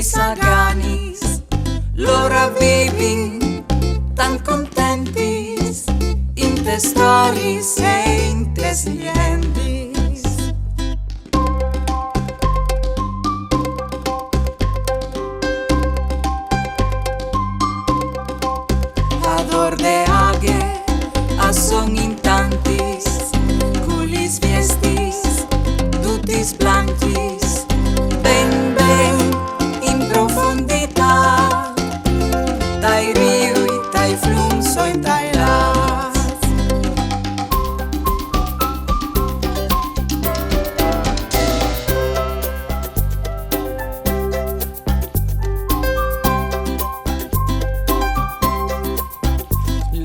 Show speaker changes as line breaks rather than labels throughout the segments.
saganis, lora vivi tan contentis, in te storis e in te silientis. Ador de age, a son in tantis, culis viestis, dutis blanquis, ben in profundità, dai riui, dai flumso in dai las.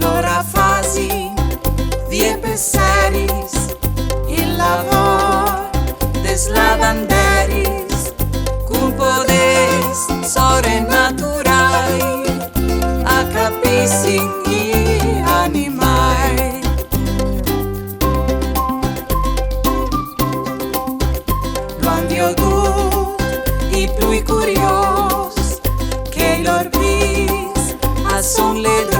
L'ora fasi, vie pesseris, il lavor des lavanderis, cum podes sobrenaturai a capissin i animai. Luan viodut i plui curios, che lor vis a son le